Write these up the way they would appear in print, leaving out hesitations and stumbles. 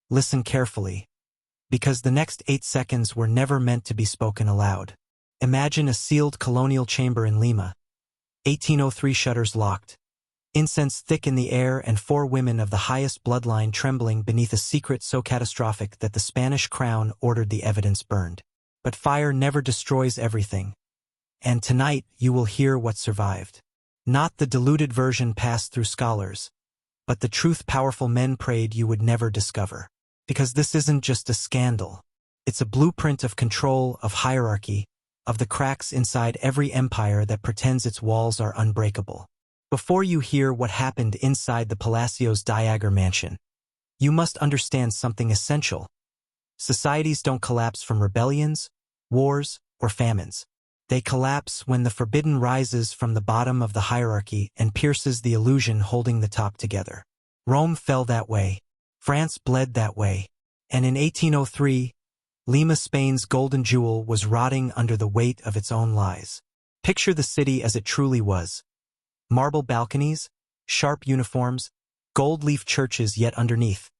Listen carefully, because the next 8 seconds were never meant to be spoken aloud. Imagine a sealed colonial chamber in Lima. 1803 shutters locked. Incense thick in the air and 4 women of the highest bloodline trembling beneath a secret so catastrophic that the Spanish crown ordered the evidence burned. But fire never destroys everything. And tonight you will hear what survived. Not the diluted version passed through scholars, but the truth powerful men prayed you would never discover. Because this isn't just a scandal. It's a blueprint of control, of hierarchy, of the cracks inside every empire that pretends its walls are unbreakable. Before you hear what happened inside the Palacio's Diager mansion, you must understand something essential. Societies don't collapse from rebellions, wars, or famines. They collapse when the forbidden rises from the bottom of the hierarchy and pierces the illusion holding the top together. Rome fell that way. France bled that way. And in 1803, Lima, Spain's golden jewel, was rotting under the weight of its own lies. Picture the city as it truly was. Marble balconies, sharp uniforms, gold-leaf churches yet underneath.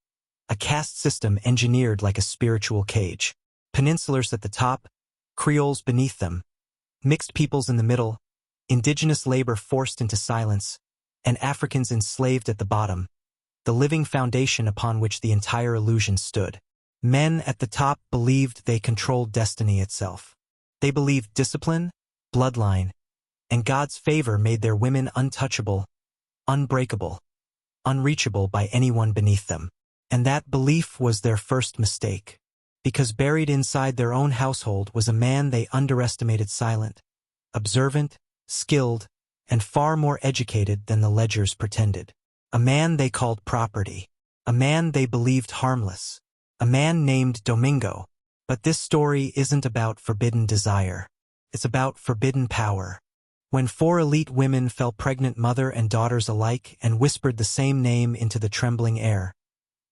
A caste system engineered like a spiritual cage. Peninsulars at the top, Creoles beneath them. Mixed peoples in the middle, indigenous labor forced into silence, and Africans enslaved at the bottom. The living foundation upon which the entire illusion stood. Men at the top believed they controlled destiny itself. They believed discipline, bloodline, and God's favor made their women untouchable, unbreakable, unreachable by anyone beneath them. And that belief was their first mistake. Because buried inside their own household was a man they underestimated, silent, observant, skilled, and far more educated than the ledgers pretended. A man they called property. A man they believed harmless. A man named Domingo. But this story isn't about forbidden desire. It's about forbidden power. When 4 elite women fell pregnant, mother and daughters alike, and whispered the same name into the trembling air,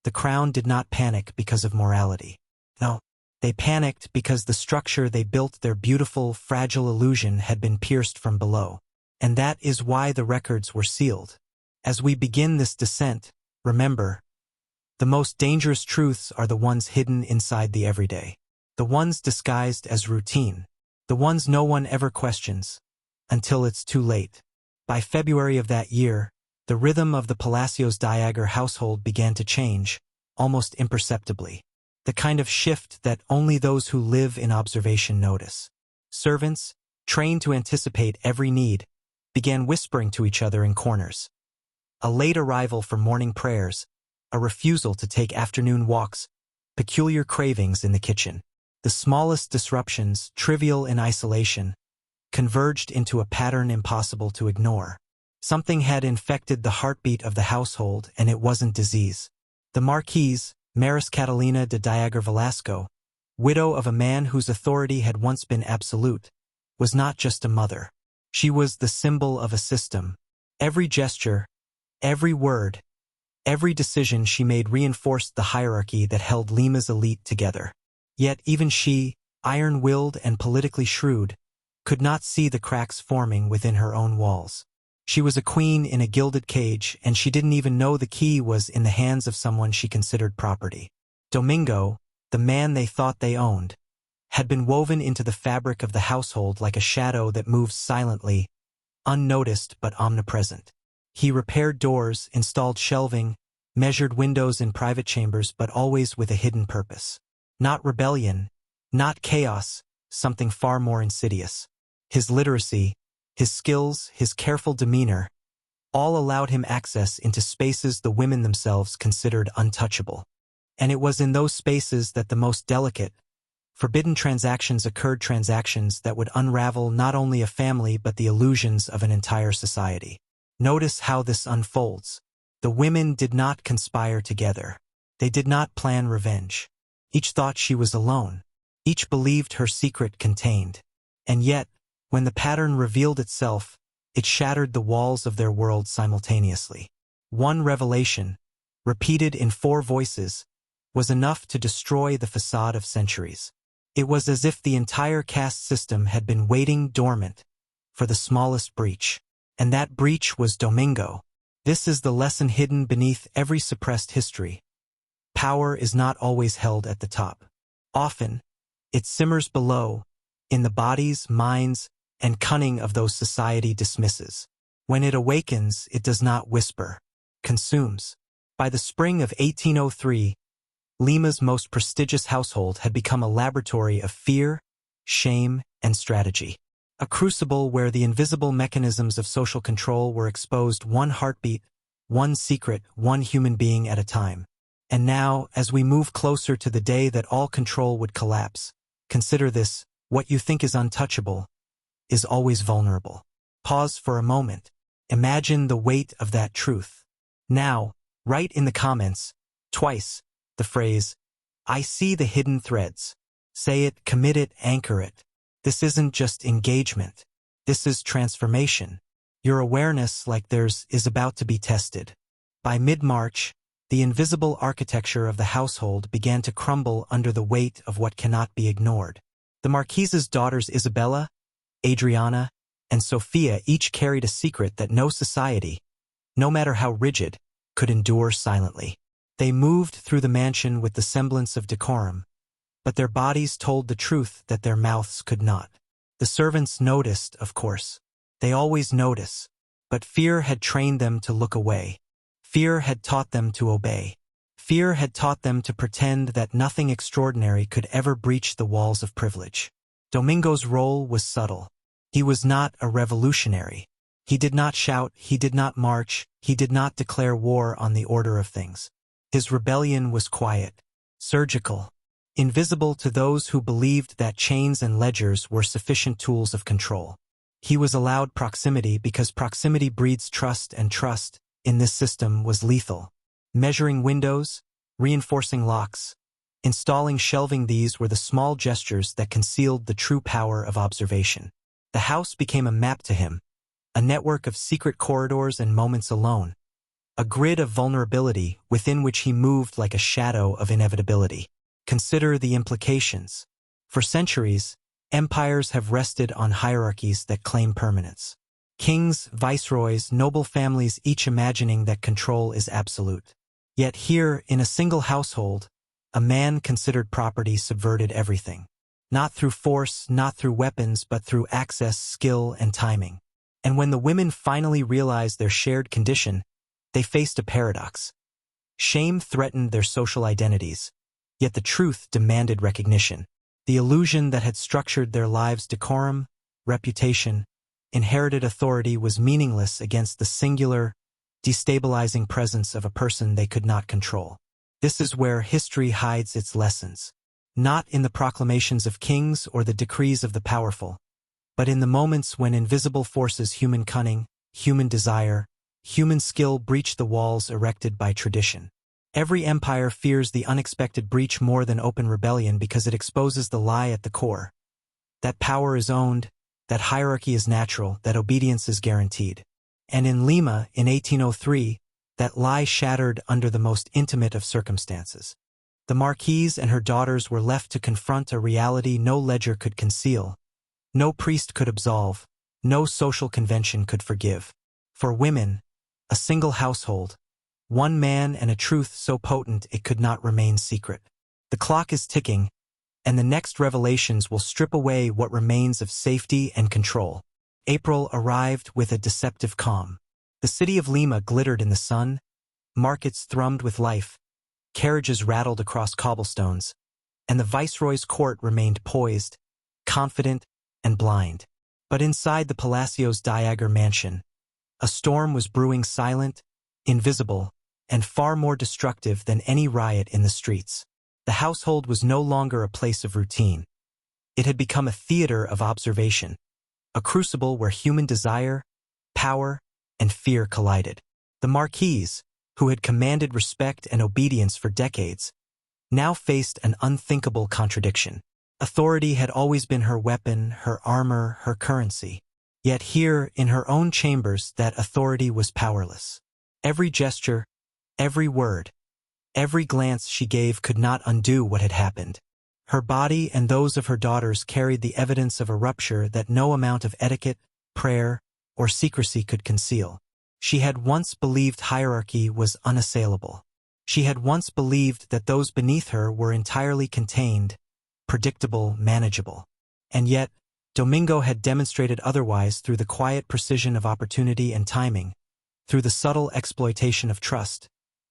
the crown did not panic because of morality. No, they panicked because the structure they built, their beautiful, fragile illusion, had been pierced from below. And that is why the records were sealed. As we begin this descent, remember, the most dangerous truths are the ones hidden inside the everyday. The ones disguised as routine. The ones no one ever questions, until it's too late. By February of that year, the rhythm of the Palacio's Diager household began to change, almost imperceptibly. The kind of shift that only those who live in observation notice. Servants, trained to anticipate every need, began whispering to each other in corners. A late arrival for morning prayers, a refusal to take afternoon walks, peculiar cravings in the kitchen. The smallest disruptions, trivial in isolation, converged into a pattern impossible to ignore. Something had infected the heartbeat of the household, and it wasn't disease. The Marquise, Maris Catalina de Diager Velasco, widow of a man whose authority had once been absolute, was not just a mother. She was the symbol of a system. Every gesture, every word, every decision she made reinforced the hierarchy that held Lima's elite together. Yet even she, iron-willed and politically shrewd, could not see the cracks forming within her own walls. She was a queen in a gilded cage, and she didn't even know the key was in the hands of someone she considered property. Domingo, the man they thought they owned, had been woven into the fabric of the household like a shadow that moves silently, unnoticed but omnipresent. He repaired doors, installed shelving, measured windows in private chambers, but always with a hidden purpose. Not rebellion, not chaos, something far more insidious. His literacy, his skills, his careful demeanor, all allowed him access into spaces the women themselves considered untouchable. And it was in those spaces that the most delicate, forbidden transactions occurred, transactions that would unravel not only a family but the illusions of an entire society. Notice how this unfolds. The women did not conspire together. They did not plan revenge. Each thought she was alone. Each believed her secret contained. And yet, when the pattern revealed itself, it shattered the walls of their world simultaneously. One revelation, repeated in 4 voices, was enough to destroy the facade of centuries. It was as if the entire caste system had been waiting dormant for the smallest breach. And that breach was Domingo. This is the lesson hidden beneath every suppressed history. Power is not always held at the top. Often, it simmers below, in the bodies, minds, and cunning of those society dismisses. When it awakens, it does not whisper, consumes. By the spring of 1803, Lima's most prestigious household had become a laboratory of fear, shame, and strategy. A crucible where the invisible mechanisms of social control were exposed, one heartbeat, one secret, one human being at a time. And now, as we move closer to the day that all control would collapse, consider this: what you think is untouchable is always vulnerable. Pause for a moment. Imagine the weight of that truth. Now, write in the comments, twice, the phrase, "I see the hidden threads." Say it, commit it, anchor it. This isn't just engagement. This is transformation. Your awareness, like theirs, is about to be tested. By mid-March, the invisible architecture of the household began to crumble under the weight of what cannot be ignored. The Marquise's daughters Isabella, Adriana, and Sophia each carried a secret that no society, no matter how rigid, could endure silently. They moved through the mansion with the semblance of decorum, but their bodies told the truth that their mouths could not. The servants noticed, of course. They always notice, but fear had trained them to look away. Fear had taught them to obey. Fear had taught them to pretend that nothing extraordinary could ever breach the walls of privilege. Domingo's role was subtle. He was not a revolutionary. He did not shout, he did not march, he did not declare war on the order of things. His rebellion was quiet, surgical, invisible to those who believed that chains and ledgers were sufficient tools of control. He was allowed proximity because proximity breeds trust, and trust, in this system, was lethal. Measuring windows, reinforcing locks, installing shelving, these were the small gestures that concealed the true power of observation. The house became a map to him, a network of secret corridors and moments alone, a grid of vulnerability within which he moved like a shadow of inevitability. Consider the implications. For centuries, empires have rested on hierarchies that claim permanence. Kings, viceroys, noble families, each imagining that control is absolute. Yet here, in a single household, a man considered property subverted everything. Not through force, not through weapons, but through access, skill, and timing. And when the women finally realized their shared condition, they faced a paradox. Shame threatened their social identities, yet the truth demanded recognition. The illusion that had structured their lives, decorum, reputation, inherited authority, was meaningless against the singular, destabilizing presence of a person they could not control. This is where history hides its lessons. Not in the proclamations of kings or the decrees of the powerful, but in the moments when invisible forces, human cunning, human desire, human skill, breach the walls erected by tradition. Every empire fears the unexpected breach more than open rebellion because it exposes the lie at the core. That power is owned, that hierarchy is natural, that obedience is guaranteed. And in Lima, in 1803, that lie shattered under the most intimate of circumstances. The Marquise and her daughters were left to confront a reality no ledger could conceal, no priest could absolve, no social convention could forgive. For women, a single household, one man and a truth so potent it could not remain secret. The clock is ticking, and the next revelations will strip away what remains of safety and control. April arrived with a deceptive calm. The city of Lima glittered in the sun, markets thrummed with life, carriages rattled across cobblestones, and the viceroy's court remained poised, confident, and blind. But inside the Palacio's Diager mansion, a storm was brewing, silent, invisible, and far more destructive than any riot in the streets. The household was no longer a place of routine. It had become a theater of observation, a crucible where human desire, power, and fear collided. The Marquise, who had commanded respect and obedience for decades, now faced an unthinkable contradiction. Authority had always been her weapon, her armor, her currency. Yet here, in her own chambers, that authority was powerless. Every gesture, every word, every glance she gave could not undo what had happened. Her body and those of her daughters carried the evidence of a rupture that no amount of etiquette, prayer, or secrecy could conceal. She had once believed hierarchy was unassailable. She had once believed that those beneath her were entirely contained, predictable, manageable. And yet, Domingo had demonstrated otherwise through the quiet precision of opportunity and timing, through the subtle exploitation of trust,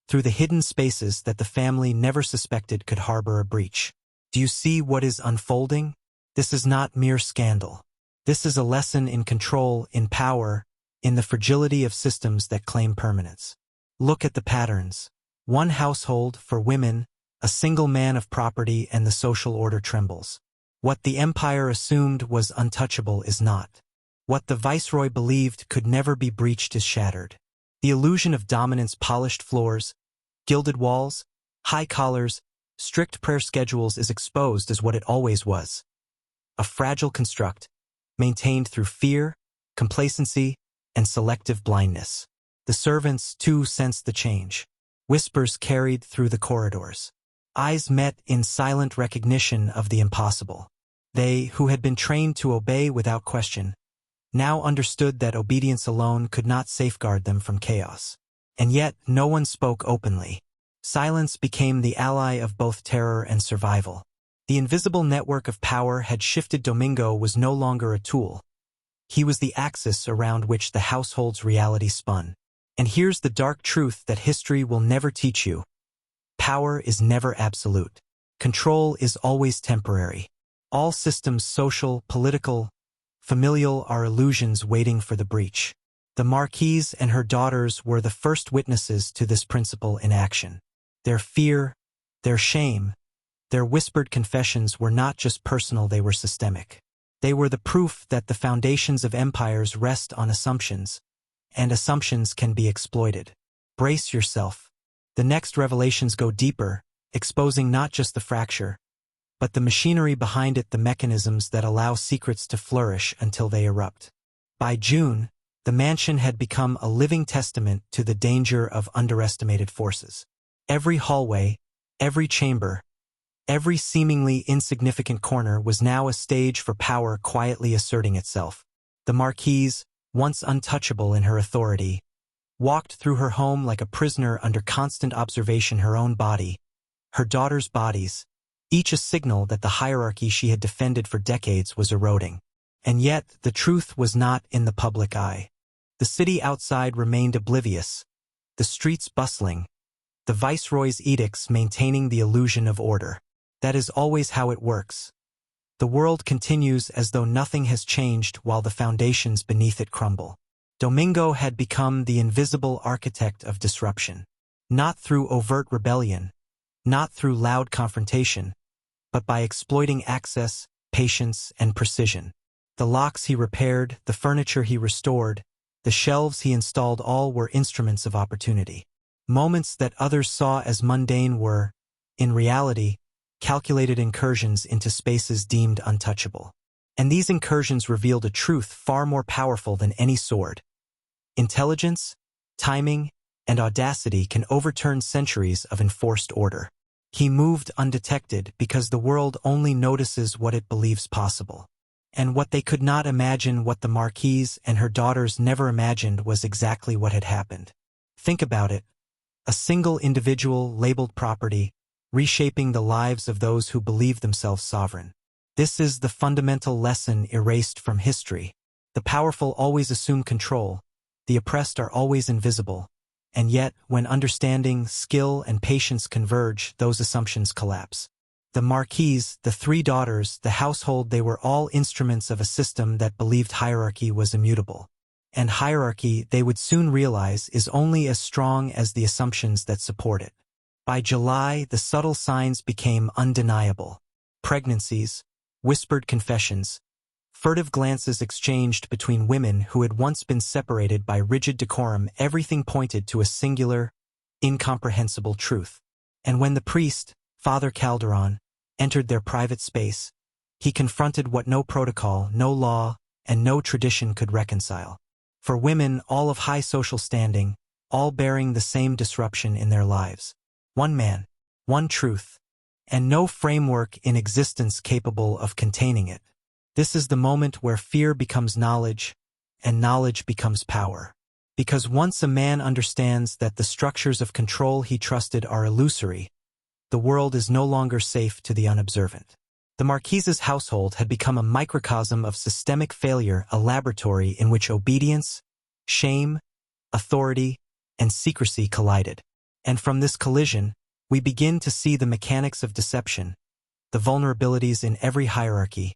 through the hidden spaces that the family never suspected could harbor a breach. Do you see what is unfolding? This is not mere scandal. This is a lesson in control, in power, in the fragility of systems that claim permanence. Look at the patterns. One household, for women, a single man of property, and the social order trembles. What the empire assumed was untouchable is not. What the viceroy believed could never be breached is shattered. The illusion of dominance, polished floors, gilded walls, high collars, strict prayer schedules is exposed as what it always was. A fragile construct, maintained through fear, complacency, and selective blindness. The servants, too, sensed the change. Whispers carried through the corridors. Eyes met in silent recognition of the impossible. They, who had been trained to obey without question, now understood that obedience alone could not safeguard them from chaos. And yet, no one spoke openly. Silence became the ally of both terror and survival. The invisible network of power had shifted. Domingo was no longer a tool. He was the axis around which the household's reality spun. And here's the dark truth that history will never teach you. Power is never absolute. Control is always temporary. All systems, social, political, familial, are illusions waiting for the breach. The Marquise and her daughters were the first witnesses to this principle in action. Their fear, their shame, their whispered confessions were not just personal, they were systemic. They were the proof that the foundations of empires rest on assumptions, and assumptions can be exploited. Brace yourself. The next revelations go deeper, exposing not just the fracture, but the machinery behind it, the mechanisms that allow secrets to flourish until they erupt. By June, the mansion had become a living testament to the danger of underestimated forces. Every hallway, every chamber, every seemingly insignificant corner was now a stage for power quietly asserting itself. The Marquise, once untouchable in her authority, walked through her home like a prisoner under constant observation, her own body, her daughters' bodies, each a signal that the hierarchy she had defended for decades was eroding. And yet, the truth was not in the public eye. The city outside remained oblivious, the streets bustling, the viceroy's edicts maintaining the illusion of order. That is always how it works. The world continues as though nothing has changed while the foundations beneath it crumble. Domingo had become the invisible architect of disruption. Not through overt rebellion, not through loud confrontation, but by exploiting access, patience, and precision. The locks he repaired, the furniture he restored, the shelves he installed, all were instruments of opportunity. Moments that others saw as mundane were, in reality, calculated incursions into spaces deemed untouchable. And these incursions revealed a truth far more powerful than any sword. Intelligence, timing, and audacity can overturn centuries of enforced order. He moved undetected because the world only notices what it believes possible. And what they could not imagine, what the Marquise and her daughters never imagined, was exactly what had happened. Think about it. A single individual labeled property, reshaping the lives of those who believe themselves sovereign. This is the fundamental lesson erased from history. The powerful always assume control, the oppressed are always invisible, and yet, when understanding, skill, and patience converge, those assumptions collapse. The Marquise, the three daughters, the household, they were all instruments of a system that believed hierarchy was immutable. And hierarchy, they would soon realize, is only as strong as the assumptions that support it. By July, the subtle signs became undeniable. Pregnancies, whispered confessions, furtive glances exchanged between women who had once been separated by rigid decorum, everything pointed to a singular, incomprehensible truth. And when the priest, Father Calderon, entered their private space, he confronted what no protocol, no law, and no tradition could reconcile. For women, all of high social standing, all bearing the same disruption in their lives. One man, one truth, and no framework in existence capable of containing it. This is the moment where fear becomes knowledge, and knowledge becomes power. Because once a man understands that the structures of control he trusted are illusory, the world is no longer safe to the unobservant. The Marquise's household had become a microcosm of systemic failure, a laboratory in which obedience, shame, authority, and secrecy collided. And from this collision, we begin to see the mechanics of deception, the vulnerabilities in every hierarchy,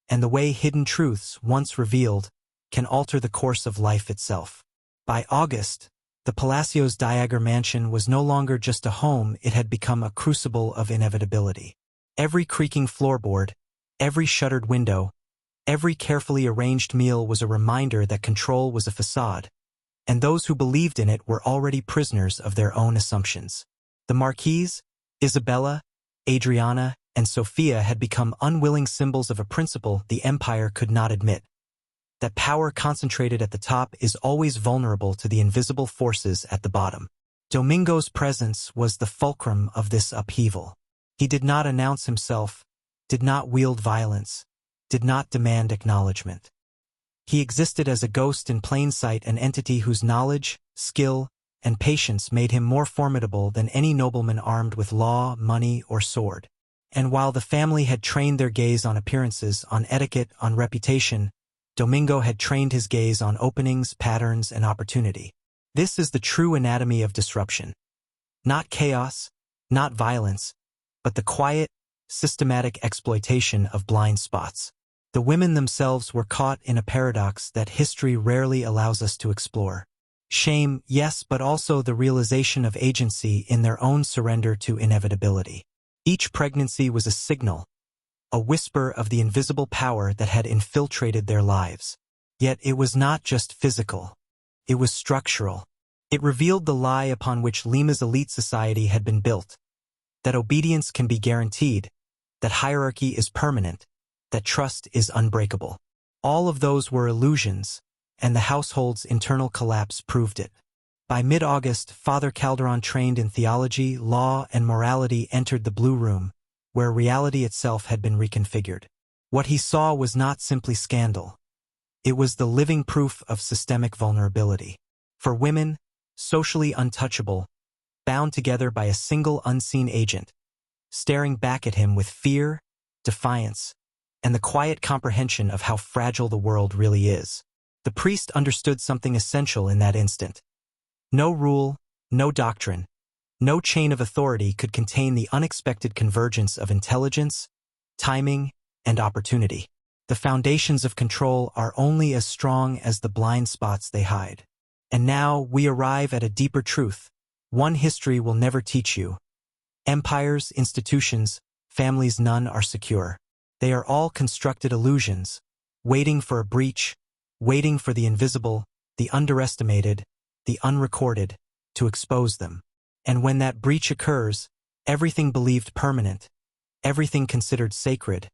and the way hidden truths, once revealed, can alter the course of life itself. By August, the Palacio's Diager mansion was no longer just a home, it had become a crucible of inevitability. Every creaking floorboard, every shuttered window, every carefully arranged meal was a reminder that control was a facade, and those who believed in it were already prisoners of their own assumptions. The Marquise, Isabella, Adriana, and Sophia had become unwilling symbols of a principle the empire could not admit: that power concentrated at the top is always vulnerable to the invisible forces at the bottom. Domingo's presence was the fulcrum of this upheaval. He did not announce himself, did not wield violence, did not demand acknowledgement. He existed as a ghost in plain sight, an entity whose knowledge, skill, and patience made him more formidable than any nobleman armed with law, money, or sword. And while the family had trained their gaze on appearances, on etiquette, on reputation, Domingo had trained his gaze on openings, patterns, and opportunity. This is the true anatomy of disruption. Not chaos, not violence, but the quiet, systematic exploitation of blind spots. The women themselves were caught in a paradox that history rarely allows us to explore. Shame, yes, but also the realization of agency in their own surrender to inevitability. Each pregnancy was a signal, a whisper of the invisible power that had infiltrated their lives. Yet it was not just physical. It was structural. It revealed the lie upon which Lima's elite society had been built: that obedience can be guaranteed, that hierarchy is permanent, that trust is unbreakable. All of those were illusions, and the household's internal collapse proved it. By mid-August, Father Calderon, trained in theology, law, and morality, entered the Blue Room, where reality itself had been reconfigured. What he saw was not simply scandal. It was the living proof of systemic vulnerability. For women, socially untouchable, bound together by a single unseen agent, staring back at him with fear, defiance, and the quiet comprehension of how fragile the world really is. The priest understood something essential in that instant. No rule, no doctrine, no chain of authority could contain the unexpected convergence of intelligence, timing, and opportunity. The foundations of control are only as strong as the blind spots they hide. And now we arrive at a deeper truth, one history will never teach you. Empires, institutions, families, none are secure. They are all constructed illusions, waiting for a breach, waiting for the invisible, the underestimated, the unrecorded, to expose them. And when that breach occurs, everything believed permanent, everything considered sacred,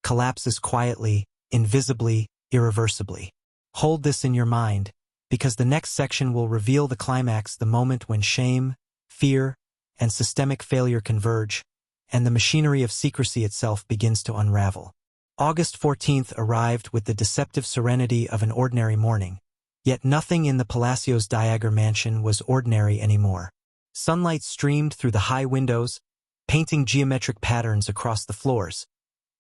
collapses quietly, invisibly, irreversibly. Hold this in your mind, because the next section will reveal the climax, the moment when shame, fear, and systemic failure converge, and the machinery of secrecy itself begins to unravel. August 14th arrived with the deceptive serenity of an ordinary morning, yet nothing in the Palacio's Diager mansion was ordinary anymore. Sunlight streamed through the high windows, painting geometric patterns across the floors.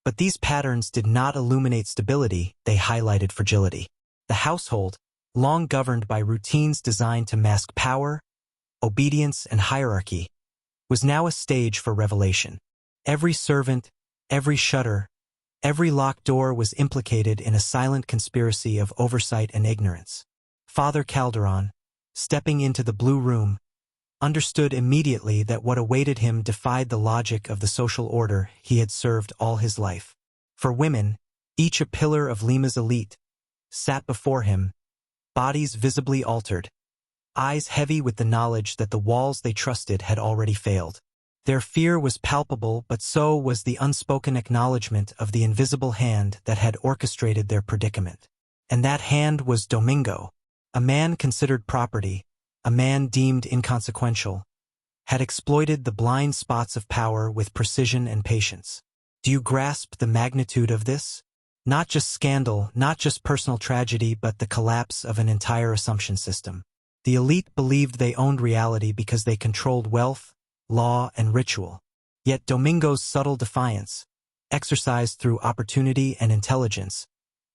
But these patterns did not illuminate stability, they highlighted fragility. The household, long governed by routines designed to mask power, obedience, and hierarchy, was now a stage for revelation. Every servant, every shutter, every locked door was implicated in a silent conspiracy of oversight and ignorance. Father Calderon, stepping into the Blue Room, understood immediately that what awaited him defied the logic of the social order he had served all his life. For women, each a pillar of Lima's elite, sat before him, bodies visibly altered, eyes heavy with the knowledge that the walls they trusted had already failed. Their fear was palpable, but so was the unspoken acknowledgement of the invisible hand that had orchestrated their predicament. And that hand was Domingo, a man considered property, a man deemed inconsequential, had exploited the blind spots of power with precision and patience. Do you grasp the magnitude of this? Not just scandal, not just personal tragedy, but the collapse of an entire assumption system. The elite believed they owned reality because they controlled wealth, law, and ritual. Yet Domingo's subtle defiance, exercised through opportunity and intelligence,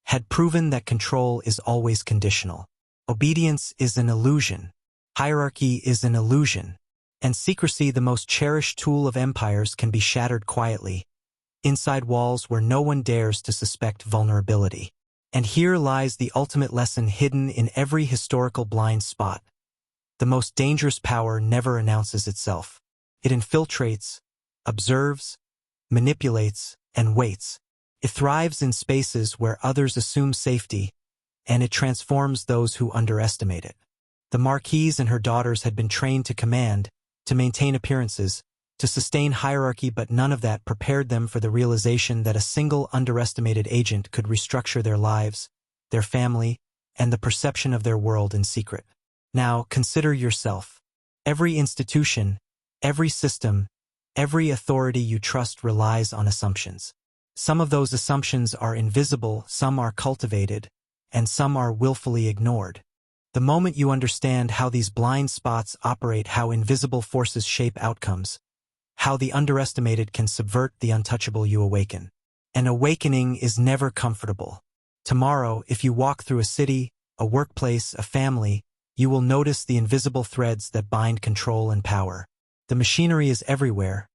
had proven that control is always conditional. Obedience is an illusion, hierarchy is an illusion, and secrecy, the most cherished tool of empires, can be shattered quietly, inside walls where no one dares to suspect vulnerability. And here lies the ultimate lesson hidden in every historical blind spot. The most dangerous power never announces itself. It infiltrates, observes, manipulates, and waits. It thrives in spaces where others assume safety, and it transforms those who underestimate it. The Marquise and her daughters had been trained to command, to maintain appearances, to sustain hierarchy, but none of that prepared them for the realization that a single underestimated agent could restructure their lives, their family, and the perception of their world in secret. Now, consider yourself. Every institution, every system, every authority you trust relies on assumptions. Some of those assumptions are invisible, some are cultivated, and some are willfully ignored. The moment you understand how these blind spots operate, how invisible forces shape outcomes, how the underestimated can subvert the untouchable, you awaken. An awakening is never comfortable. Tomorrow, if you walk through a city, a workplace, a family, you will notice the invisible threads that bind control and power. The machinery is everywhere,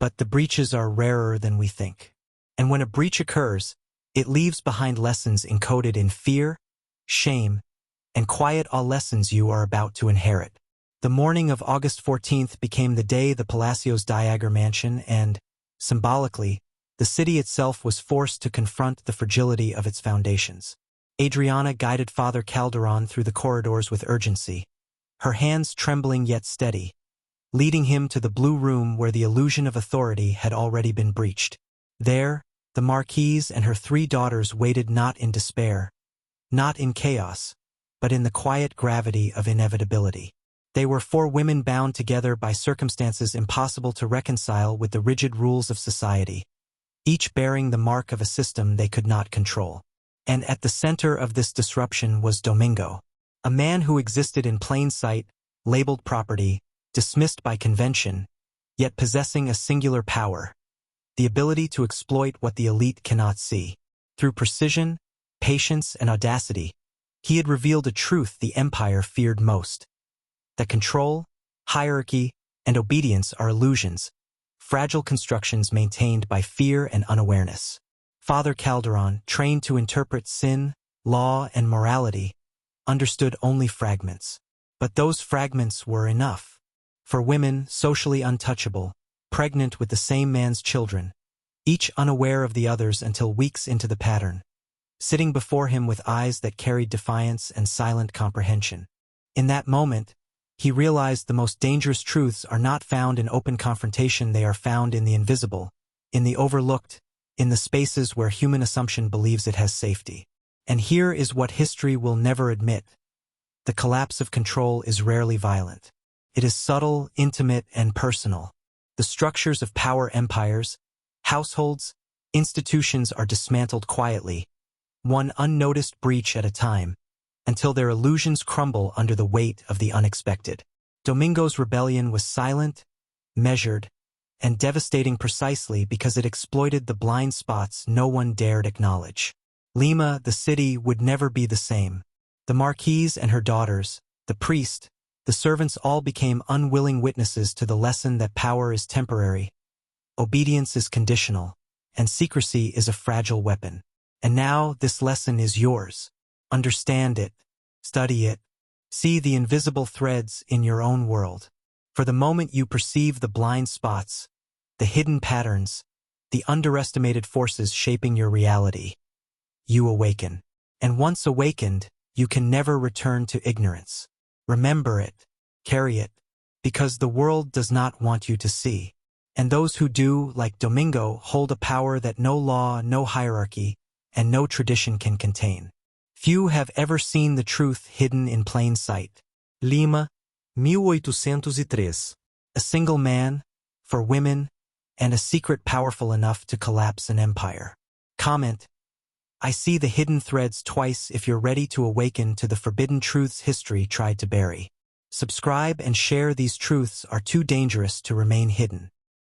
but the breaches are rarer than we think. And when a breach occurs, it leaves behind lessons encoded in fear, shame, and quiet awe, lessons you are about to inherit. The morning of August 14th became the day the Palacio's Diager mansion, and, symbolically, the city itself was forced to confront the fragility of its foundations. Adriana guided Father Calderon through the corridors with urgency, her hands trembling yet steady, leading him to the blue room where the illusion of authority had already been breached. There, the Marquise and her 3 daughters waited, not in despair, not in chaos, but in the quiet gravity of inevitability. They were 4 women bound together by circumstances impossible to reconcile with the rigid rules of society, each bearing the mark of a system they could not control. And at the center of this disruption was Domingo, a man who existed in plain sight, labeled property, dismissed by convention, yet possessing a singular power: the ability to exploit what the elite cannot see. Through precision, patience, and audacity, he had revealed a truth the empire feared most: that control, hierarchy, and obedience are illusions, fragile constructions maintained by fear and unawareness. Father Calderon, trained to interpret sin, law, and morality, understood only fragments. But those fragments were enough. For women, socially untouchable, pregnant with the same man's children, each unaware of the others until weeks into the pattern, sitting before him with eyes that carried defiance and silent comprehension. In that moment, he realized the most dangerous truths are not found in open confrontation, they are found in the invisible, in the overlooked, in the spaces where human assumption believes it has safety. And here is what history will never admit: the collapse of control is rarely violent. It is subtle, intimate, and personal. The structures of power, empires, households, institutions are dismantled quietly, one unnoticed breach at a time, until their illusions crumble under the weight of the unexpected. Domingo's rebellion was silent, measured, and devastating precisely because it exploited the blind spots no one dared acknowledge. Lima, the city, would never be the same. The Marquise and her daughters, the priest, the servants all became unwilling witnesses to the lesson that power is temporary, obedience is conditional, and secrecy is a fragile weapon. And now this lesson is yours. Understand it, study it, see the invisible threads in your own world. For the moment you perceive the blind spots, the hidden patterns, the underestimated forces shaping your reality, you awaken. And once awakened, you can never return to ignorance. Remember it, carry it, because the world does not want you to see. And those who do, like Domingo, hold a power that no law, no hierarchy, and no tradition can contain. Few have ever seen the truth hidden in plain sight. Lima, 1803. A single man, for women, and a secret powerful enough to collapse an empire. Comment: I see the hidden threads twice if you're ready to awaken to the forbidden truths history tried to bury. Subscribe and share. These truths are too dangerous to remain hidden.